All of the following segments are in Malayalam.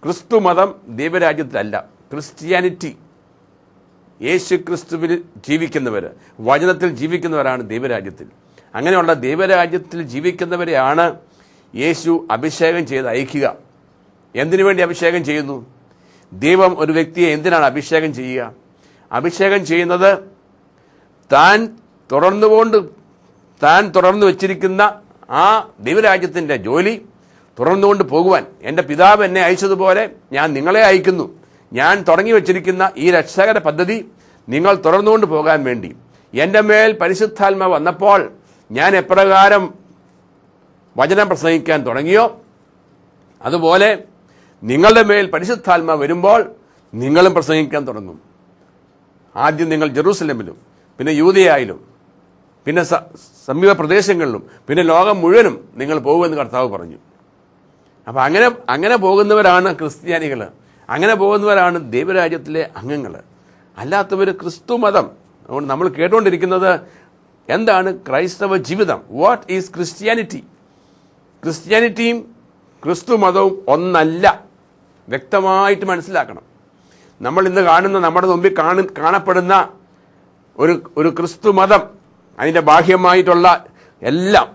ക്രിസ്തു മതം ദൈവരാജ്യത്തിലല്ല. ക്രിസ്ത്യാനിറ്റി, യേശു ക്രിസ്തുവിൽ ജീവിക്കുന്നവർ, വചനത്തിൽ ജീവിക്കുന്നവരാണ് ദൈവരാജ്യത്തിൽ. അങ്ങനെയുള്ള ദൈവരാജ്യത്തിൽ ജീവിക്കുന്നവരെയാണ് യേശു അഭിഷേകം ചെയ്ത് അയക്കുക. എന്തിനു വേണ്ടി അഭിഷേകം ചെയ്യുന്നു? ദൈവം ഒരു വ്യക്തിയെ എന്തിനാണ് അഭിഷേകം ചെയ്യുക? അഭിഷേകം ചെയ്യുന്നത് താൻ തുറന്നു വച്ചിരിക്കുന്ന ആ ദൈവരാജ്യത്തിൻ്റെ ജോലി തുറന്നുകൊണ്ട് പോകുവാൻ. എൻ്റെ പിതാവ് എന്നെ അയച്ചതുപോലെ ഞാൻ നിങ്ങളെ അയക്കുന്നു. ഞാൻ തുടങ്ങി വച്ചിരിക്കുന്ന ഈ രക്ഷകര പദ്ധതി നിങ്ങൾ തുറന്നുകൊണ്ട് പോകാൻ വേണ്ടി. എൻ്റെ മേൽ പരിശുദ്ധാത്മ വന്നപ്പോൾ ഞാൻ എപ്രകാരം വചനം പ്രസംഗിക്കാൻ തുടങ്ങിയോ, അതുപോലെ നിങ്ങളുടെ മേൽ പരിശുദ്ധാത്മ വരുമ്പോൾ നിങ്ങളും പ്രസംഗിക്കാൻ തുടങ്ങും. ആദ്യം നിങ്ങൾ ജെറൂസലേമിലും, പിന്നെ യൂദയായിലും, പിന്നെ സമീപ പ്രദേശങ്ങളിലും, പിന്നെ ലോകം മുഴുവനും നിങ്ങൾ പോകുമെന്ന് കർത്താവ് പറഞ്ഞു. അപ്പം അങ്ങനെ പോകുന്നവരാണ് ക്രിസ്ത്യാനികൾ, അങ്ങനെ പോകുന്നവരാണ് ദൈവരാജ്യത്തിലെ അംഗങ്ങൾ. അല്ലാത്തവർ ക്രിസ്തു മതം. അതുകൊണ്ട് നമ്മൾ കേട്ടുകൊണ്ടിരിക്കുന്നത് എന്താണ് ക്രൈസ്തവ ജീവിതം? What is Christianity? ക്രിസ്ത്യാനിറ്റിയും ക്രിസ്തു മതവും ഒന്നല്ല, വ്യക്തമായിട്ട് മനസ്സിലാക്കണം. നമ്മൾ ഇന്ന് കാണുന്ന, നമ്മുടെ മുമ്പിൽ കാണപ്പെടുന്ന ഒരു ക്രിസ്തു മതം, അതിൻ്റെ ബാഹ്യമായിട്ടുള്ള എല്ലാം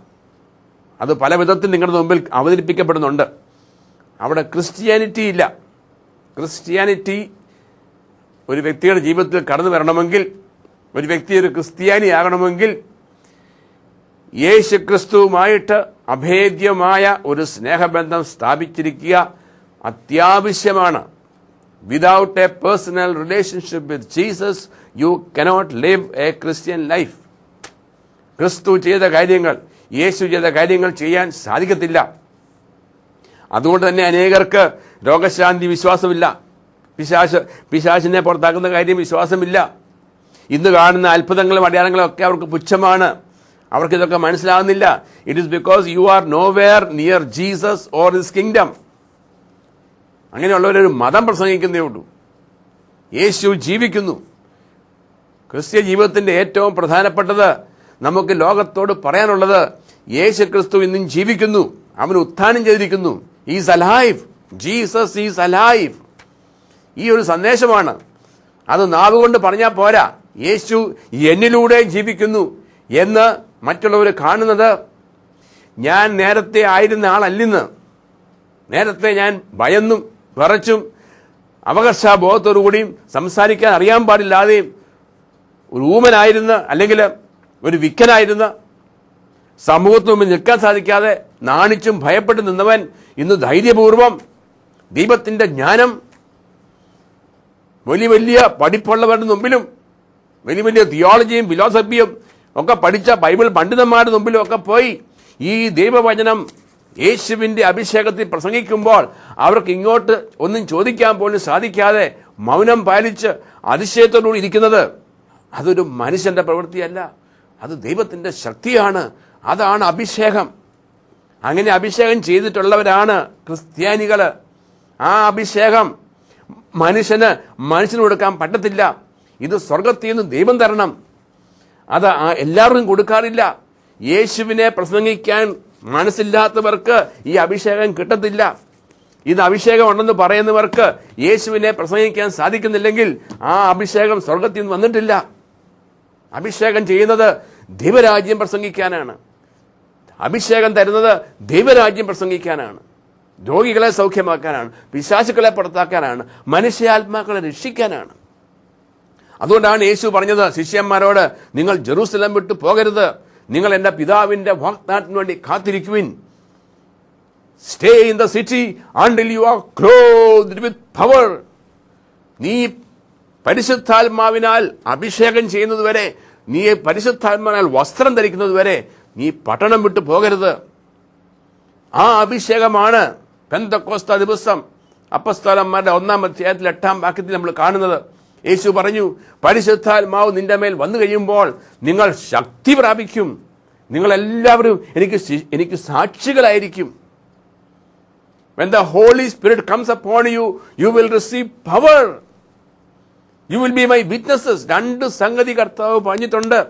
അത് പല വിധത്തിൽ നിങ്ങളുടെ മുമ്പിൽ അവതരിപ്പിക്കപ്പെടുന്നുണ്ട്. അവിടെ ക്രിസ്ത്യാനിറ്റി ഇല്ല. ക്രിസ്ത്യാനിറ്റി ഒരു വ്യക്തിയുടെ ജീവിതത്തിൽ കടന്നു വരണമെങ്കിൽ, ഒരു വ്യക്തി ഒരു ക്രിസ്ത്യാനിയാകണമെങ്കിൽ യേശു ക്രിസ്തുവുമായിട്ട് അഭേദ്യമായ ഒരു സ്നേഹബന്ധം സ്ഥാപിച്ചിരിക്കുക അത്യാവശ്യമാണ്. Without A personal relationship with Jesus you cannot live A Christian life. ക്രിസ്തു ചെയ്ത കാര്യങ്ങൾ, യേശു ചെയ്ത കാര്യങ്ങൾ ചെയ്യാൻ സാധിക്കത്തില്ല. അതുകൊണ്ട് തന്നെ അനേകർക്ക് രോഗശാന്തി വിശ്വാസമില്ല, പിശാചിനെ പുറത്താക്കുന്ന കാര്യം വിശ്വാസമില്ല. ഇന്ന് കാണുന്ന അത്ഭുതങ്ങളും അടയാളങ്ങളും ഒക്കെ അവർക്ക് പുച്ഛമാണ്. അവർക്കിതൊക്കെ മനസ്സിലാകുന്നില്ല. It is because you are nowhere near Jesus or his kingdom. അങ്ങനെയുള്ളവരൊരു മതം പ്രസംഗിക്കുന്നേ ഉള്ളൂ. യേശു ജീവിക്കുന്നു. ക്രിസ്ത്യ ജീവിതത്തിന്റെ ഏറ്റവും പ്രധാനപ്പെട്ടത് നമുക്ക് ലോകത്തോട് പറയാനുള്ളത്, യേശു ക്രിസ്തു ഇന്നും ജീവിക്കുന്നു, അവൻ ഉത്ഥാനം ചെയ്തിരിക്കുന്നു. Is alive, Jesus is alive. ഈ ഒരു സന്ദേശമാണ്. അത് നാവുകൊണ്ട് പറഞ്ഞാൽ പോരാ. യേശു എന്നിലൂടെ ജീവിക്കുന്നു എന്ന് മറ്റുള്ളവർ കാണുന്നത്, ഞാൻ നേരത്തെ ആയിരുന്ന ആളല്ലെന്ന്. നേരത്തെ ഞാൻ ഭയന്നും വിറച്ചും അവകർഷാബോധത്തോടുകൂടിയും സംസാരിക്കാൻ അറിയാൻ പാടില്ലാതെയും ഒരു ഊമനായിരുന്ന, അല്ലെങ്കിൽ ഒരു വിക്കനായിരുന്ന, സമൂഹത്തിന് മുമ്പിൽ നിൽക്കാൻ സാധിക്കാതെ നാണിച്ചും ഭയപ്പെട്ട് നിന്നവൻ ഇന്ന് ധൈര്യപൂർവം ദൈവത്തിന്റെ ജ്ഞാനം വലിയ വലിയ പഠിപ്പുള്ളവരുടെ മുമ്പിലും, വലിയ വലിയ തിയോളജിയും ഫിലോസഫിയും ഒക്കെ പഠിച്ച ബൈബിൾ പണ്ഡിതന്മാരുടെ മുമ്പിലും ഒക്കെ പോയി ഈ ദൈവവചനം യേശുവിന്റെ അഭിഷേകത്തിൽ പ്രസംഗിക്കുമ്പോൾ അവർക്ക് ഇങ്ങോട്ട് ഒന്നും ചോദിക്കാൻ പോലും സാധിക്കാതെ മൗനം പാലിച്ച് അതിശയത്തോടുകൂടി ഇരിക്കുന്നത്, അതൊരു മനുഷ്യന്റെ പ്രവൃത്തിയല്ല, അത് ദൈവത്തിന്റെ ശക്തിയാണ്. അതാണ് അഭിഷേകം. അങ്ങനെ അഭിഷേകം ചെയ്തിട്ടുള്ളവരാണ് ക്രിസ്ത്യാനികൾ. ആ അഭിഷേകം മനുഷ്യന് കൊടുക്കാൻ പറ്റത്തില്ല. ഇത് സ്വർഗത്തിൽ നിന്ന് ദൈവം തരണം. അത് എല്ലാവർക്കും കൊടുക്കാറില്ല. യേശുവിനെ പ്രസംഗിക്കാൻ മനസ്സില്ലാത്തവർക്ക് ഈ അഭിഷേകം കിട്ടത്തില്ല. ഇത് അഭിഷേകം ഉണ്ടെന്ന് പറയുന്നവർക്ക് യേശുവിനെ പ്രസംഗിക്കാൻ സാധിക്കുന്നില്ലെങ്കിൽ ആ അഭിഷേകം സ്വർഗത്തിൽ നിന്ന് വന്നിട്ടില്ല. അഭിഷേകം ചെയ്യുന്നത് ദൈവരാജ്യം പ്രസംഗിക്കാനാണ്. അഭിഷേകം തരുന്നത് ദൈവരാജ്യം പ്രസംഗിക്കാനാണ്. രോഗികളെ സൗഖ്യമാക്കാനാണ്, പിശാചുക്കളെ പുറത്താക്കാനാണ്, മനുഷ്യാത്മാക്കളെ രക്ഷിക്കാനാണ്. അതുകൊണ്ടാണ് യേശു പറഞ്ഞത് ശിഷ്യന്മാരോട്, നിങ്ങൾ ജെറൂസലേം വിട്ടു പോകരുത്, നിങ്ങൾ എൻ്റെ പിതാവിന്റെ വാഗ്ദാനത്തിന് വേണ്ടി കാത്തിരിക്കുവിൻ. Stay in the city until you are clothed with power. നീ പരിശുദ്ധാത്മാവിനാൽ അഭിഷേകം ചെയ്യുന്നതുവരെ, നീ പരിശുദ്ധാത്മാവിനാൽ വസ്ത്രം ധരിക്കുന്നതുവരെ നീ പട്ടണം വിട്ടു പോകരുത്. ആ അഭിഷേകമാണ് പെന്തക്കോസ്ത ദിവസം അപ്പസ്തോലന്മാരുടെ 1-ാം അധ്യായത്തിൽ 8-ാം വാക്യത്തിൽ നമ്മൾ കാണുന്നത്. യേശു പറഞ്ഞു, പരിശുദ്ധാത്മാവ് നിന്റെ മേൽ വന്നു കഴിയുമ്പോൾ നിങ്ങൾ ശക്തി പ്രാപിക്കും, നിങ്ങളെല്ലാവരും എനിക്ക് സാക്ഷികളായിരിക്കും. When the Holy Spirit comes upon you, you will receive power. You will be my witnesses. 2 സംഗതി കർത്താവ് പറഞ്ഞിട്ടുണ്ട്.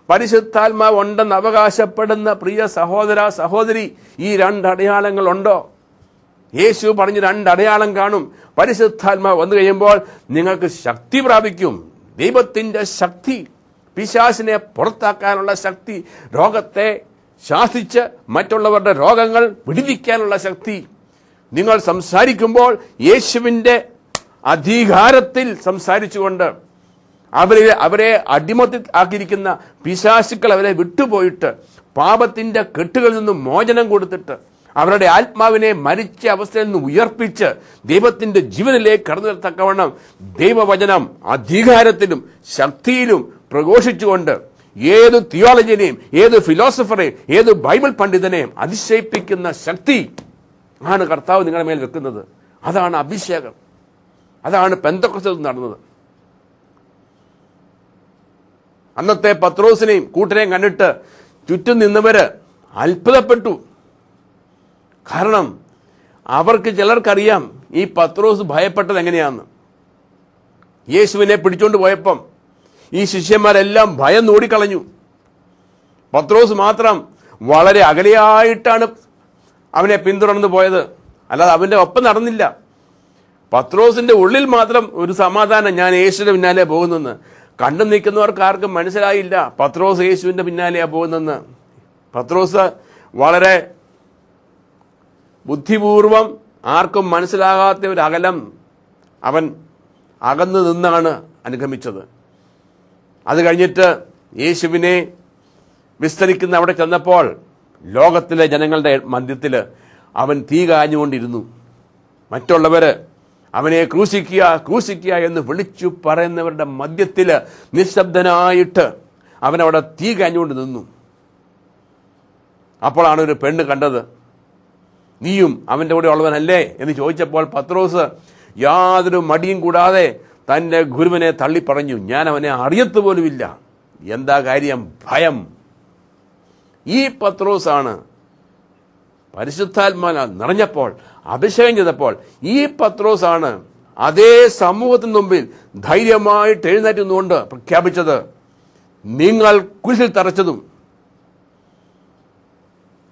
പരിശുദ്ധാത്മാവ് ഉണ്ടെന്ന് അവകാശപ്പെടുന്ന പ്രിയ സഹോദര സഹോദരി, ഈ 2 അടയാളങ്ങൾ ഉണ്ടോ? യേശു പറഞ്ഞ് 2 അടയാളം കാണും. പരിശുദ്ധാത്മാവ് വന്നു കഴിയുമ്പോൾ നിങ്ങൾക്ക് ശക്തി പ്രാപിക്കും. ദൈവത്തിന്റെ ശക്തി, പിശാചിനെ പുറത്താക്കാനുള്ള ശക്തി, രോഗത്തെ ശാസിച്ച് മറ്റുള്ളവരുടെ രോഗങ്ങൾ വിടുവിക്കാനുള്ള ശക്തി. നിങ്ങൾ സംസാരിക്കുമ്പോൾ യേശുവിന്റെ അധികാരത്തിൽ സംസാരിച്ചുകൊണ്ട് അവരെ അടിമത്തിൽ ആക്കിയിരിക്കുന്ന പിശാചുക്കൾ അവരെ വിട്ടുപോയിട്ട് പാപത്തിന്റെ കെട്ടുകളിൽ നിന്നും മോചനം കൊടുത്തിട്ട് അവരുടെ ആത്മാവിനെ മരിച്ച അവസ്ഥയിൽ നിന്ന് ഉയർപ്പിച്ച് ദൈവത്തിന്റെ ജീവനിലേക്ക് കടന്നു തക്കവണ്ണം ദൈവവചനം അധികാരത്തിലും ശക്തിയിലും പ്രഘോഷിച്ചുകൊണ്ട് ഏത് തിയോളജിനെയും, ഏത് ഫിലോസഫറെയും, ഏത് ബൈബിൾ പണ്ഡിതനെയും അതിശയിപ്പിക്കുന്ന ശക്തി ആണ് കർത്താവ് നിങ്ങളുടെ മേൽ വെക്കുന്നത്. അതാണ് അഭിഷേകം. അതാണ് പെന്തക്കോസ്തിൽ നടന്നത്. അന്നത്തെ പത്രോസിനെയും കൂട്ടരെയും കണ്ടിട്ട് ചുറ്റും നിന്നവര് അത്ഭുതപ്പെട്ടു. കാരണം അവർക്ക് ചിലർക്കറിയാം ഈ പത്രോസ് ഭയപ്പെട്ടത് എങ്ങനെയാന്ന്. യേശുവിനെ പിടിച്ചോണ്ട് പോയപ്പം ഈ ശിഷ്യന്മാരെല്ലാം ഭയം ഓടിക്കളഞ്ഞു. പത്രോസ് മാത്രം വളരെ അകലെയായിട്ടാണ് അവനെ പിന്തുടർന്നു പോയത്, അല്ലാതെ അവന്റെ ഒപ്പം നടന്നില്ല. പത്രോസിന്റെ ഉള്ളിൽ മാത്രം ഒരു സമാധാനം, ഞാൻ യേശുവിന്റെ പിന്നാലെ പോകുന്നെന്ന്. കണ്ടു നിൽക്കുന്നവർക്ക് ആർക്കും മനസ്സിലായില്ല പത്രോസ് യേശുവിന്റെ പിന്നാലെയാ പോകുന്നെന്ന്. പത്രോസ് വളരെ ബുദ്ധിപൂർവം ആർക്കും മനസ്സിലാകാത്ത ഒരു അകലം അവൻ അകന്നു നിന്നാണ് അനുഗമിച്ചത്. അത് കഴിഞ്ഞിട്ട് യേശുവിനെ വിസ്തരിക്കുന്ന അവിടെ ചെന്നപ്പോൾ ലോകത്തിലെ ജനങ്ങളുടെ മധ്യത്തിൽ അവൻ തീ കാഞ്ഞുകൊണ്ടിരുന്നു. മറ്റുള്ളവര് അവനെ ക്രൂശിക്കുക ക്രൂശിക്കുക എന്ന് വിളിച്ചു പറയുന്നവരുടെ മധ്യത്തിൽ നിശബ്ദനായിട്ട് അവനവിടെ തീ കാഞ്ഞുകൊണ്ട് നിന്നു. അപ്പോഴാണ് ഒരു പെണ്ണ് കണ്ടത്. നീയും അവൻ്റെ കൂടെ ഉള്ളവനല്ലേ എന്ന് ചോദിച്ചപ്പോൾ പത്രോസ് യാതൊരു മടിയും കൂടാതെ തൻ്റെ ഗുരുവിനെ തള്ളിപ്പറഞ്ഞു, ഞാൻ അവനെ അറിയത്തു പോലുമില്ല. എന്താ കാര്യം? ഭയം. ഈ പത്രോസാണ് പരിശുദ്ധാത്മാവിനാൽ നിറഞ്ഞപ്പോൾ, അഭിഷേകം ചെയ്തപ്പോൾ ഈ പത്രോസാണ് അതേ സമൂഹത്തിന് മുമ്പിൽ ധൈര്യമായിട്ട് എഴുന്നേറ്റ് നിന്നുകൊണ്ട് പ്രഖ്യാപിച്ചത്, നിങ്ങൾ കുരിശിൽ തറച്ചതും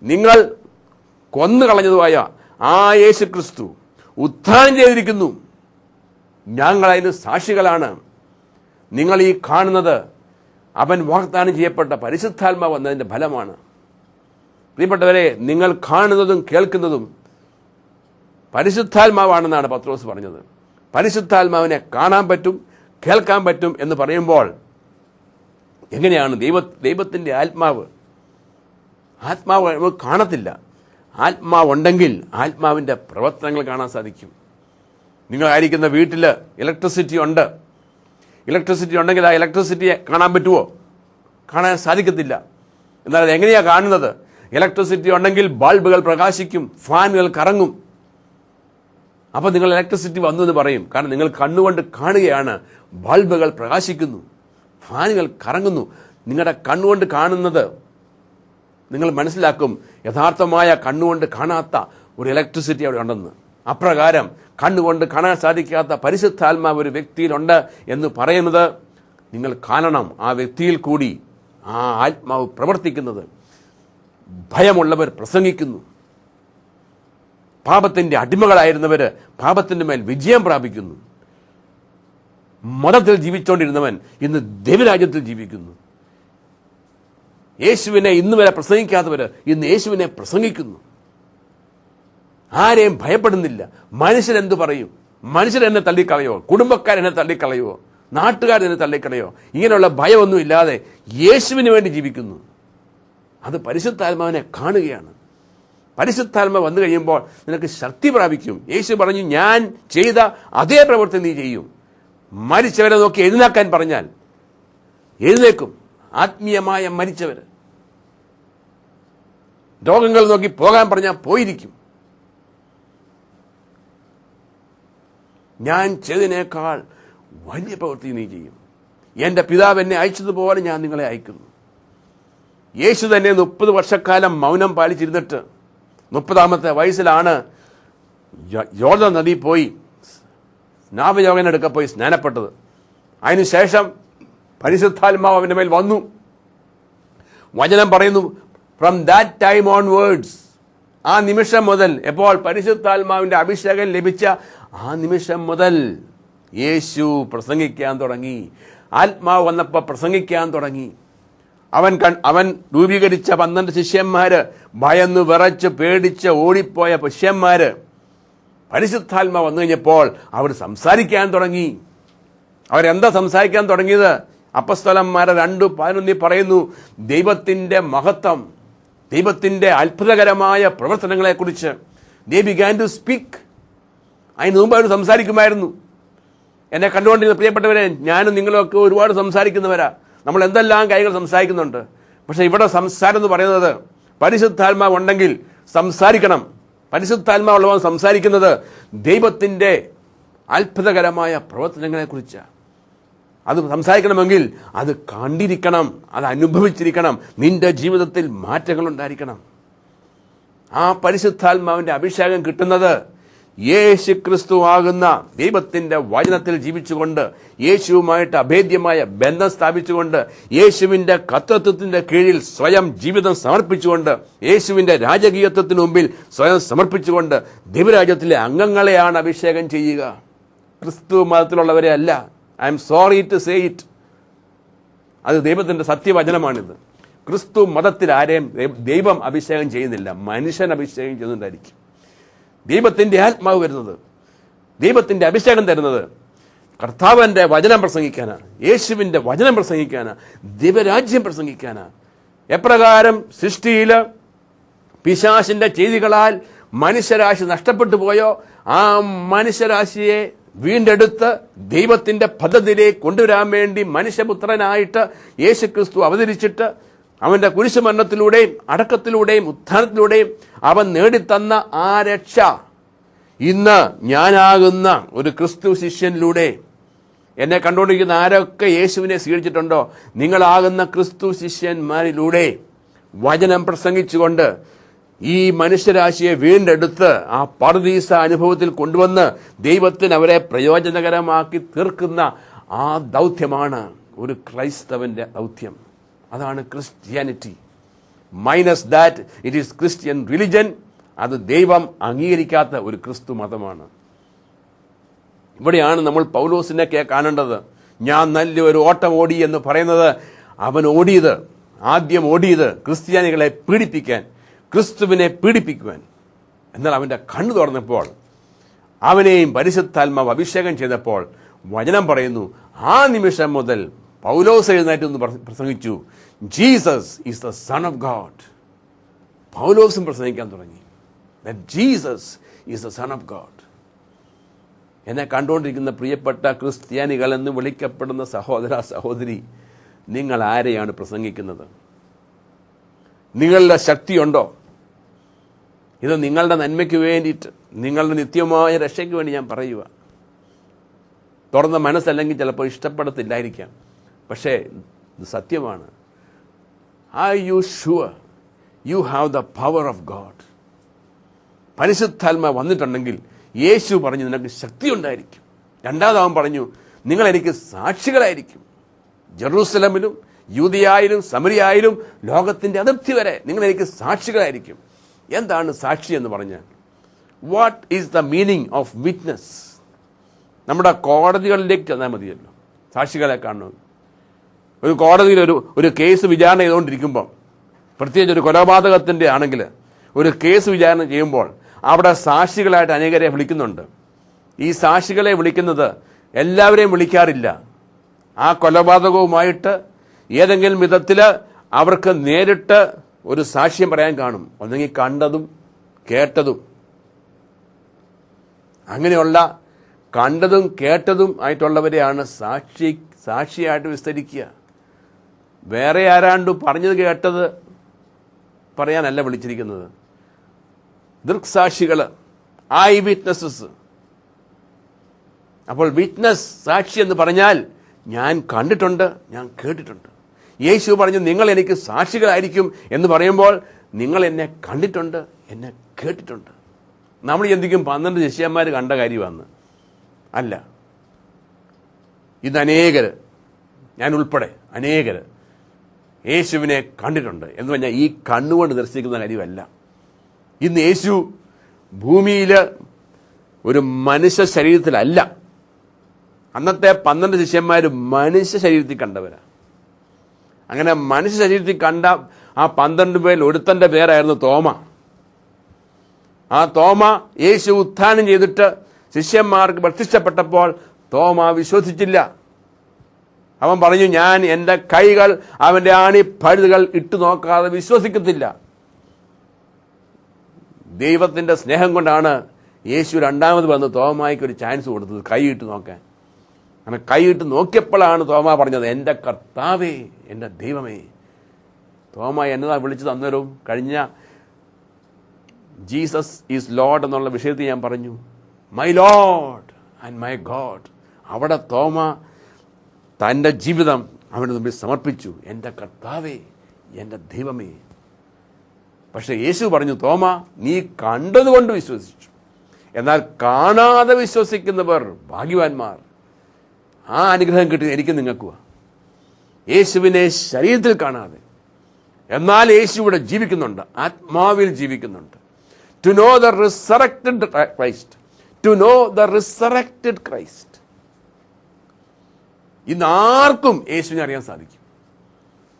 നിങ്ങൾ കൊന്നുകളഞ്ഞതുമായ ആ യേശു ക്രിസ്തു ഉത്ഥാനം ചെയ്തിരിക്കുന്നു. ഞങ്ങൾ അതിന് സാക്ഷികളാണ്. നിങ്ങൾ ഈ കാണുന്നത് അവൻ വാഗ്ദാനം ചെയ്യപ്പെട്ട പരിശുദ്ധാത്മാവ് വന്നതിന്റെ ഫലമാണ്. പ്രിയപ്പെട്ടവരെ, നിങ്ങൾ കാണുന്നതും കേൾക്കുന്നതും പരിശുദ്ധാത്മാവാണെന്നാണ് പത്രോസ് പറഞ്ഞത്. പരിശുദ്ധാത്മാവിനെ കാണാൻ പറ്റും, കേൾക്കാൻ പറ്റും എന്ന് പറയുമ്പോൾ എങ്ങനെയാണ്? ദൈവത്തിന്റെ ആത്മാവ് നമുക്ക് കാണത്തില്ല. ആത്മാവുണ്ടെങ്കിൽ ആത്മാവിന്റെ പ്രവർത്തനങ്ങൾ കാണാൻ സാധിക്കും. നിങ്ങളായിരിക്കുന്ന വീട്ടിൽ ഇലക്ട്രിസിറ്റി ഉണ്ട്. ഇലക്ട്രിസിറ്റി ഉണ്ടെങ്കിൽ ആ ഇലക്ട്രിസിറ്റിയെ കാണാൻ പറ്റുമോ? കാണാൻ സാധിക്കത്തില്ല. എന്നാൽ അത് എങ്ങനെയാണ് കാണുന്നത്? ഇലക്ട്രിസിറ്റി ഉണ്ടെങ്കിൽ ബൾബുകൾ പ്രകാശിക്കും, ഫാനുകൾ കറങ്ങും. അപ്പൊ നിങ്ങൾ ഇലക്ട്രിസിറ്റി വന്നു എന്ന് പറയും. കാരണം നിങ്ങൾ കണ്ണുകൊണ്ട് കാണുകയാണ്. ബൾബുകൾ പ്രകാശിക്കുന്നു, ഫാനുകൾ കറങ്ങുന്നു. നിങ്ങളുടെ കണ്ണുകൊണ്ട് കാണുന്നത് നിങ്ങൾ മനസ്സിലാക്കും യഥാർത്ഥമായ കണ്ണുകൊണ്ട് കാണാത്ത ഒരു ഇലക്ട്രിസിറ്റി അവിടെ ഉണ്ടെന്ന്. അപ്രകാരം കണ്ണുകൊണ്ട് കാണാൻ സാധിക്കാത്ത പരിശുദ്ധാത്മാവ് ഒരു വ്യക്തിയിലുണ്ട് എന്ന് പറയുന്നത് നിങ്ങൾ കാണണം. ആ വ്യക്തിയിൽ കൂടി ആ ആത്മാവ് പ്രവർത്തിക്കുന്നത്. ഭയമുള്ളവർ പ്രസംഗിക്കുന്നു. പാപത്തിന്റെ അടിമകളായിരുന്നവര് പാപത്തിന്റെ മേൽ വിജയം പ്രാപിക്കുന്നു. മതത്തിൽ ജീവിച്ചുകൊണ്ടിരുന്നവൻ ഇന്ന് ദൈവരാജ്യത്തിൽ ജീവിക്കുന്നു. യേശുവിനെ ഇന്ന് വരെ പ്രസംഗിക്കാത്തവര് ഇന്ന് യേശുവിനെ പ്രസംഗിക്കുന്നു. ആരെയും ഭയപ്പെടുന്നില്ല. മനുഷ്യരെന്തു പറയും? മനുഷ്യരെന്നെ തള്ളിക്കളയോ? കുടുംബക്കാരെന്നെ തള്ളിക്കളയോ? നാട്ടുകാരെന്നെ തള്ളിക്കളയോ? ഇങ്ങനെയുള്ള ഭയമൊന്നും ഇല്ലാതെ യേശുവിന് വേണ്ടി ജീവിക്കുന്നു. അത് പരിശുദ്ധാത്മാവിനെ കാണുകയാണ്. പരിശുദ്ധാത്മാവ് വന്നു കഴിയുമ്പോൾ നിനക്ക് ശക്തി പ്രാപിക്കും. യേശു പറഞ്ഞു, ഞാൻ ചെയ്ത അതേ പ്രവൃത്തി നീ ചെയ്യും. മരിച്ചവരെ നോക്കി എഴുന്നേക്കാൻ പറഞ്ഞാൽ എഴുന്നേക്കും. ആത്മീയമായ മരിച്ചവര്. രോഗങ്ങൾ നോക്കി പോകാൻ പറഞ്ഞാൽ പോയിരിക്കും. ഞാൻ ചെയ്തതിനേക്കാൾ വലിയ പ്രവൃത്തി നീ ചെയ്യും. എന്റെ പിതാവ് എന്നെ അയച്ചതുപോലെ ഞാൻ നിങ്ങളെ അയക്കുന്നു. യേശു തന്നെ 30 വർഷക്കാലം മൗനം പാലിച്ചിരുന്നിട്ട് 30ാമത്തെ വയസ്സിലാണ് യോർദാൻ നദി പോയി സ്നാപയോഗ്യനെടുക്ക പോയി സ്നാനപ്പെട്ടത്. അതിനുശേഷം പരിശുദ്ധാത്മാവ് അവന്റെ മേൽ വന്നു. വചനം പറയുന്നു, ഫ്രം ദാറ്റ് ടൈം ഓൺവേർഡ്സ് ആ നിമിഷം മുതൽ, എപ്പോൾ പരിശുദ്ധാത്മാവിന്റെ അഭിഷേകം ലഭിച്ച ആ നിമിഷം മുതൽ യേശു പ്രസംഗിക്കാൻ തുടങ്ങി. ആത്മാവ് വന്നപ്പോൾ പ്രസംഗിക്കാൻ തുടങ്ങി. അവൻ രൂപീകരിച്ച 12 ശിഷ്യന്മാര്, ഭയന്ന് വിറച്ച് പേടിച്ച് ഓടിപ്പോയ ശിഷ്യന്മാര്, പരിശുദ്ധാത്മാവ് വന്നു കഴിഞ്ഞപ്പോൾ അവർ സംസാരിക്കാൻ തുടങ്ങി. അവരെന്താ സംസാരിക്കാൻ തുടങ്ങിയത്? അപ്പസ്തലന്മാരെ 2:11 പറയുന്നു, ദൈവത്തിന്റെ മഹത്വം, ദൈവത്തിന്റെ അത്ഭുതകരമായ പ്രവർത്തനങ്ങളെക്കുറിച്ച് they began to speak. അതിന് മുമ്പ് അവർ സംസാരിക്കുമായിരുന്നു. എന്നെ കണ്ടുകൊണ്ടിരുന്ന പ്രിയപ്പെട്ടവരെ, ഞാനും നിങ്ങളൊക്കെ ഒരുപാട് സംസാരിക്കുന്നവരാ. നമ്മൾ എന്തെല്ലാം കാര്യങ്ങൾ സംസാരിക്കുന്നുണ്ട്. പക്ഷെ ഇവിടെ സംസാരം എന്ന് പറയുന്നത്, പരിശുദ്ധാത്മാവ് ഉണ്ടെങ്കിൽ സംസാരിക്കണം. പരിശുദ്ധാത്മാവുള്ളവൻ സംസാരിക്കുന്നത് ദൈവത്തിന്റെ അത്ഭുതകരമായ പ്രവർത്തനങ്ങളെക്കുറിച്ചാണ്. അത് സംസാരിക്കണമെങ്കിൽ അത് കണ്ടിരിക്കണം, അത് അനുഭവിച്ചിരിക്കണം, നിന്റെ ജീവിതത്തിൽ മാറ്റങ്ങൾ ഉണ്ടായിരിക്കണം. ആ പരിശുദ്ധാത്മാവിന്റെ അഭിഷേകം കിട്ടുന്നത് യേശു ക്രിസ്തു ആകുന്ന ദൈവത്തിന്റെ വചനത്തിൽ ജീവിച്ചുകൊണ്ട്, യേശുവുമായിട്ട് അഭേദ്യമായ ബന്ധം സ്ഥാപിച്ചുകൊണ്ട്, യേശുവിന്റെ കർത്തൃത്വത്തിന്റെ കീഴിൽ സ്വയം ജീവിതം സമർപ്പിച്ചുകൊണ്ട്, യേശുവിന്റെ രാജകീയത്വത്തിന് മുമ്പിൽ സ്വയം സമർപ്പിച്ചുകൊണ്ട് ദൈവരാജ്യത്തിലെ അംഗങ്ങളെയാണ് അഭിഷേകം ചെയ്യുക. ക്രിസ്തു മതത്തിലുള്ളവരെ അല്ല. I'm sorry to say it. അത് ദൈവത്തിന്റെ സത്യവചനമാണിത്. ക്രിസ്തു മതത്തിൽ ആരെയും ദൈവം അഭിഷേകം ചെയ്യുന്നില്ല, മനുഷ്യൻ അഭിഷേകം ചെയ്യുന്നുണ്ടായിരിക്കും. ദൈവത്തിന്റെ ആത്മാവ് വരുന്നത്, ദൈവത്തിന്റെ അഭിഷേകം തരുന്നത് കർത്താവിന്റെ വചനം പ്രസംഗിക്കാനാണ്, യേശുവിന്റെ വചനം പ്രസംഗിക്കാനാണ്, ദൈവരാജ്യം പ്രസംഗിക്കാനാണ്. എപ്രകാരം സൃഷ്ടിയില് പിശാചിന്റെ ചെയ്തികളാൽ മനുഷ്യരാശി നഷ്ടപ്പെട്ടു പോയോ, ആ മനുഷ്യരാശിയെ വീണ്ടെടുത്ത് ദൈവത്തിന്റെ പദ്ധതിയിലേക്ക് കൊണ്ടുവരാൻ വേണ്ടി മനുഷ്യപുത്രനായിട്ട് യേശുക്രിസ്തു അവതരിച്ചിട്ട് അവന്റെ കുരിശുമരണത്തിലൂടെയും അടക്കത്തിലൂടെയും ഉത്ഥാനത്തിലൂടെയും അവൻ നേടിത്തന്ന ആ രക്ഷ ഇന്ന് ഞാനാകുന്ന ഒരു ക്രിസ്തു ശിഷ്യനിലൂടെ, എന്നെ കണ്ടുകൊണ്ടിരിക്കുന്ന ആരൊക്കെ യേശുവിനെ സ്വീകരിച്ചിട്ടുണ്ടോ, നിങ്ങളാകുന്ന ക്രിസ്തു ശിഷ്യന്മാരിലൂടെ വചനം പ്രസംഗിച്ചുകൊണ്ട് ഈ മനുഷ്യരാശിയെ വീണ്ടെടുത്ത് ആ പർദീസ അനുഭവത്തിൽ കൊണ്ടുവന്ന് ദൈവത്തിന് അവരെ പ്രയോജനകരമാക്കി തീർക്കുന്ന ആ ദൗത്യമാണ് ഒരു ക്രൈസ്തവന്റെ ദൗത്യം. അതാണ് Christianity. Minus that it is Christian religion. അത് ദൈവം അംഗീകരിക്കാത്ത ഒരു ക്രിസ്തു മതമാണ്. ഇവിടെയാണ് നമ്മൾ പൗലോസിനെ കാണേണ്ടത്. ഞാൻ നല്ലൊരു ഓട്ടം ഓടി എന്ന് പറയുന്നത്, അവൻ ആദ്യം ഓടിയത് ക്രിസ്ത്യാനികളെ പീഡിപ്പിക്കാൻ, ക്രിസ്തുവിനെ പീഡിപ്പിക്കുവാൻ. എന്നാൽ അവന്റെ കണ്ണു തുറന്നപ്പോൾ, അവനെയും പരിശുദ്ധാത്മാവ് അഭിഷേകം ചെയ്തപ്പോൾ വചനം പറയുന്നു, ആ നിമിഷം മുതൽ പൗലോസ് എഴുന്നേറ്റ് എന്ന് പ്രസംഗിച്ചു, Jesus is the son of God. പൗലോസും പ്രസംഗിക്കാൻ തുടങ്ങി, Jesus is the son of God. എന്നെ കണ്ടുകൊണ്ടിരിക്കുന്ന പ്രിയപ്പെട്ട ക്രിസ്ത്യാനികൾ എന്ന് വിളിക്കപ്പെടുന്ന സഹോദര സഹോദരി, നിങ്ങൾ ആരെയാണ് പ്രസംഗിക്കുന്നത്? നിങ്ങളുടെ ശക്തിയുണ്ടോ? ഇത് നിങ്ങളുടെ നന്മയ്ക്ക് വേണ്ടിയിട്ട്, നിങ്ങളുടെ നിത്യമായ രക്ഷയ്ക്ക് വേണ്ടി ഞാൻ പറയുക. തുറന്ന മനസ്സല്ലെങ്കിൽ ചിലപ്പോൾ ഇഷ്ടപ്പെടത്തില്ലായിരിക്കാം, പക്ഷേ ഇത് സത്യമാണ്. Are you sure you have the power of God? പരിശുദ്ധാത്മ വന്നിട്ടുണ്ടെങ്കിൽ യേശു പറഞ്ഞു നിനക്ക് ശക്തി ഉണ്ടായിരിക്കും. രണ്ടാമതാവൻ പറഞ്ഞു, നിങ്ങൾ എനിക്ക് സാക്ഷികളായിരിക്കും. ജെറൂസലമിലും യൂദയായിലും സമരിയായിലും ലോകത്തിന്റെ അതിർത്തി വരെ നിങ്ങൾ എനിക്ക് സാക്ഷികളായിരിക്കും. എന്താണ് സാക്ഷി എന്ന് പറഞ്ഞാൽ? What is the meaning of witness? നമ്മുടെ കോടതികളിലേക്ക് ചെന്നാൽ മതിയല്ലോ സാക്ഷികളെ കാണുന്നത്. ഒരു കോടതിയിൽ ഒരു കേസ് വിചാരണ ചെയ്തുകൊണ്ടിരിക്കുമ്പോൾ, പ്രത്യേകിച്ച് ഒരു കൊലപാതകത്തിന്റെ ആണെങ്കിൽ ഒരു കേസ് വിചാരണ ചെയ്യുമ്പോൾ അവിടെ സാക്ഷികളായിട്ട് അനേകരെ വിളിക്കുന്നുണ്ട്. ഈ സാക്ഷികളെ വിളിക്കുന്നത് എല്ലാവരെയും വിളിക്കാറില്ല. ആ കൊലപാതകവുമായിട്ട് ഏതെങ്കിലും വിധത്തിൽ അവർക്ക് നേരിട്ട് ഒരു സാക്ഷ്യം പറയാൻ കാണും, ഒന്നെങ്കിൽ കണ്ടതും കേട്ടതും. അങ്ങനെയുള്ള കണ്ടതും കേട്ടതും ആയിട്ടുള്ളവരെയാണ് സാക്ഷിയായിട്ട് വിസ്തരിക്കുക. വേറെ ആരാണ്ട് പറഞ്ഞത് കേട്ടത് പറയാനല്ല വിളിച്ചിരിക്കുന്നത്. ദൃക്സാക്ഷികൾ, ഐ വിറ്റ്നസ്സസ്. അപ്പോൾ വിറ്റ്നസ്, സാക്ഷി എന്ന് പറഞ്ഞാൽ ഞാൻ കണ്ടിട്ടുണ്ട്, ഞാൻ കേട്ടിട്ടുണ്ട്. യേശു പറഞ്ഞു നിങ്ങൾ എനിക്ക് സാക്ഷികളായിരിക്കും എന്ന് പറയുമ്പോൾ നിങ്ങൾ എന്നെ കണ്ടിട്ടുണ്ട്, എന്നെ കേട്ടിട്ടുണ്ട്. നമ്മൾ ചിന്തിക്കും 12 ശിഷ്യന്മാർ കണ്ട കാര്യമാണെന്ന്. അല്ല, ഇത് അനേകര്, ഞാൻ ഉൾപ്പെടെ അനേകര് യേശുവിനെ കണ്ടിട്ടുണ്ട് എന്ന് പറഞ്ഞാൽ ഈ കണ്ണുകൊണ്ട് ദർശിക്കുന്ന കാര്യമല്ല. ഇന്ന് യേശു ഭൂമിയിൽ ഒരു മനുഷ്യ ശരീരത്തിലല്ല. അന്നത്തെ 12 ശിഷ്യന്മാർ മനുഷ്യ ശരീരത്തിൽ കണ്ടവരാ. അങ്ങനെ മനുഷ്യ ശരീരത്തിൽ കണ്ട ആ 12 പേരിൽ ഒരുത്തൻ്റെ പേരായിരുന്നു തോമ. ആ തോമ യേശു ഉത്ഥാനം ചെയ്തിട്ട് ശിഷ്യന്മാർക്ക് പ്രത്യക്ഷപ്പെട്ടപ്പോൾ തോമ വിശ്വസിച്ചില്ല. അവൻ പറഞ്ഞു, ഞാൻ എൻ്റെ കൈകൾ അവൻ്റെ ആണിപ്പഴുതുകൾ ഇട്ടു നോക്കാതെ വിശ്വസിക്കത്തില്ല. ദൈവത്തിൻ്റെ സ്നേഹം കൊണ്ടാണ് യേശു രണ്ടാമത് വന്ന് തോമായ്ക്ക് ഒരു ചാൻസ് കൊടുത്തത്, കൈയിട്ട് നോക്കാൻ. അങ്ങനെ കൈയിട്ട് നോക്കിയപ്പോഴാണ് തോമ പറഞ്ഞത്, എൻ്റെ കർത്താവേ, എൻ്റെ ദൈവമേ. തോമ എന്നതാ വിളിച്ചത് അന്നേരവും? കഴിഞ്ഞ ജീസസ് ഈസ് ലോർഡ് എന്നുള്ള വിഷയത്തിൽ ഞാൻ പറഞ്ഞു, my Lord and my God. അവിടെ തോമ തൻ്റെ ജീവിതം അവന് മുമ്പിൽ സമർപ്പിച്ചു, എൻ്റെ കർത്താവേ, എൻ്റെ ദൈവമേ. പക്ഷെ യേശു പറഞ്ഞു, തോമ, നീ കണ്ടതുകൊണ്ട് വിശ്വസിച്ചു, എന്നാൽ കാണാതെ വിശ്വസിക്കുന്നവർ ഭാഗ്യവാന്മാർ. ആ അനുഗ്രഹം കിട്ടി എനിക്ക് നിങ്ങൾക്കുവാ. യേശുവിനെ ശരീരത്തിൽ കാണാതെ, എന്നാൽ യേശു ഇവിടെ ജീവിക്കുന്നുണ്ട്, ആത്മാവിൽ ജീവിക്കുന്നുണ്ട്. To know the resurrected Christ, to know the resurrected Christ. ഇന്ന് ആർക്കും യേശുവിനെ അറിയാൻ സാധിക്കും.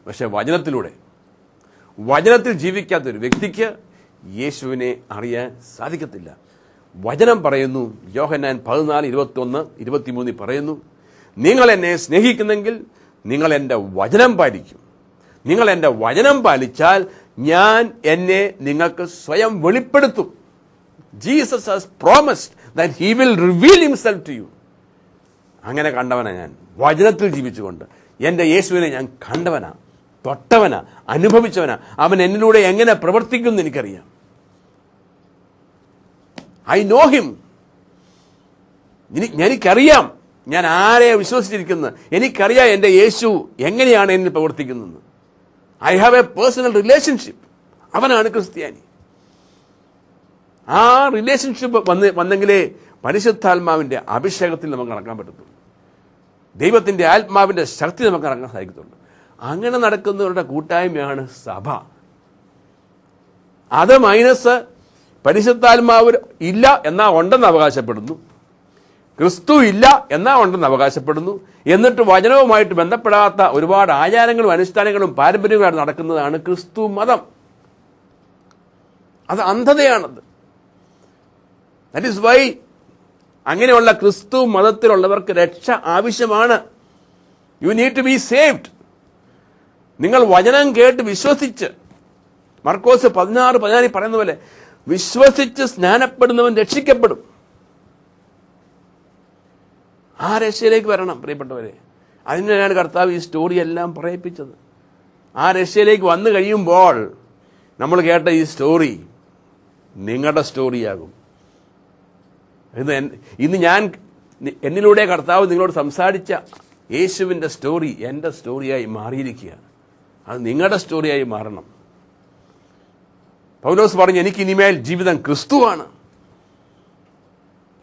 പക്ഷെ വചനത്തിൽ ജീവിക്കാത്തൊരു വ്യക്തിക്ക് യേശുവിനെ അറിയാൻ സാധിക്കത്തില്ല. വചനം പറയുന്നു, യോഹന്നാൻ 14:21-23 പറയുന്നു, നിങ്ങൾ എന്നെ സ്നേഹിക്കുന്നെങ്കിൽ നിങ്ങൾ എൻ്റെ വചനം പാലിക്കും. നിങ്ങൾ എൻ്റെ വചനം പാലിച്ചാൽ ഞാൻ എന്നെ നിങ്ങൾക്ക് സ്വയം വെളിപ്പെടുത്തും. Jesus has promised that he will reveal himself to you. അങ്ങനെ കണ്ടവനാ ഞാൻ, വചനത്തിൽ ജീവിച്ചുകൊണ്ട്. എൻ്റെ യേശുവിനെ ഞാൻ കണ്ടവനാ, തൊട്ടവനാ, അനുഭവിച്ചവനാ. അവൻ എന്നിലൂടെ എങ്ങനെ പ്രവർത്തിക്കുമെന്ന് എനിക്കറിയാം. I know him. എനിക്കറിയാം ഞാൻ ആരെയാണ് വിശ്വസിച്ചിരിക്കുന്നത്. എനിക്കറിയാം എൻ്റെ യേശു എങ്ങനെയാണ് എന്നിൽ പ്രവർത്തിക്കുന്നത്. I have A personal relationship. അവനാണ് ക്രിസ്ത്യാനി. ആ റിലേഷൻഷിപ്പ് വന്നെങ്കിലേ പരിശുദ്ധാത്മാവിൻ്റെ അഭിഷേകത്തിൽ നമുക്ക് നടക്കാൻ പറ്റത്തുള്ളൂ. ദൈവത്തിൻ്റെ ആത്മാവിൻ്റെ ശക്തി നമുക്ക് നടക്കാൻ സാധിക്കത്തുള്ളൂ. അങ്ങനെ നടക്കുന്നവരുടെ കൂട്ടായ്മയാണ് സഭ. അത് മൈനസ് പരിശുദ്ധാത്മാവ് ഇല്ല എന്നാ ഉണ്ടെന്ന് അവകാശപ്പെടുന്നു, ക്രിസ്തു ഇല്ല എന്നാ ഉണ്ടെന്ന് അവകാശപ്പെടുന്നു. എന്നിട്ട് വചനവുമായിട്ട് ബന്ധപ്പെടാത്ത ഒരുപാട് ആചാരങ്ങളും അനുഷ്ഠാനങ്ങളും പാരമ്പര്യങ്ങളാണ് നടക്കുന്നതാണ് ക്രിസ്തു മതം. അത് അന്ധതയാണത്. ദാറ്റ് ഈസ് വൈ അങ്ങനെയുള്ള ക്രിസ്തു മതത്തിലുള്ളവർക്ക് രക്ഷ ആവശ്യമാണ്. You need to be saved. നിങ്ങൾ വചനം കേട്ട് വിശ്വസിച്ച്, മർക്കോസ് 16:14 പറയുന്ന പോലെ, വിശ്വസിച്ച് സ്നാനപ്പെടുന്നവൻ രക്ഷിക്കപ്പെടും. ആ രക്ഷയിലേക്ക് വരണം പ്രിയപ്പെട്ടവരെ. അതിനാണ് കർത്താവ് ഈ സ്റ്റോറി എല്ലാം പറയിപ്പിച്ചത്. ആ രക്ഷയിലേക്ക് വന്നു കഴിയുമ്പോൾ നമ്മൾ കേട്ട ഈ സ്റ്റോറി നിങ്ങളുടെ സ്റ്റോറിയാകും. ഇന്ന് ഞാൻ എന്നിലൂടെ കർത്താവ് നിങ്ങളോട് സംസാരിച്ച യേശുവിൻ്റെ സ്റ്റോറി എൻ്റെ സ്റ്റോറിയായി മാറിയിരിക്കുകയാണ്. അത് നിങ്ങളുടെ സ്റ്റോറിയായി മാറണം. പൗലോസ് പറഞ്ഞു, എനിക്ക് ഇനിമേൽ ജീവിതം ക്രിസ്തുവാണ്.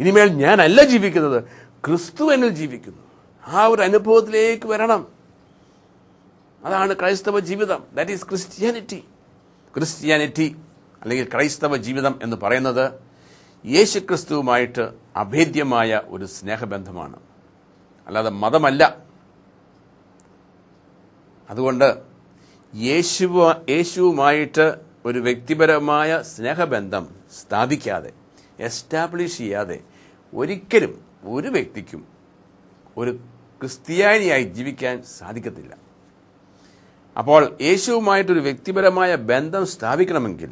ഇനിമേൽ ഞാനല്ല ജീവിക്കുന്നത്, ക്രിസ്തു എന്നിൽ ജീവിക്കുന്നു. ആ ഒരു അനുഭവത്തിലേക്ക് വരണം. അതാണ് ക്രൈസ്തവ ജീവിതം. That is Christianity. ക്രിസ്ത്യാനിറ്റി അല്ലെങ്കിൽ ക്രൈസ്തവ ജീവിതം എന്ന് പറയുന്നത് യേശുക്രിസ്തുവുമായിട്ട് അഭേദ്യമായ ഒരു സ്നേഹബന്ധമാണ്, അല്ലാതെ മതമല്ല. അതുകൊണ്ട് യേശുവുമായിട്ട് ഒരു വ്യക്തിപരമായ സ്നേഹബന്ധം സ്ഥാപിക്കാതെ, എസ്റ്റാബ്ലിഷ് ചെയ്യാതെ ഒരിക്കലും ഒരു വ്യക്തിക്കും ഒരു ക്രിസ്ത്യാനിയായി ജീവിക്കാൻ സാധിക്കത്തില്ല. അപ്പോൾ യേശുവുമായിട്ടൊരു വ്യക്തിപരമായ ബന്ധം സ്ഥാപിക്കണമെങ്കിൽ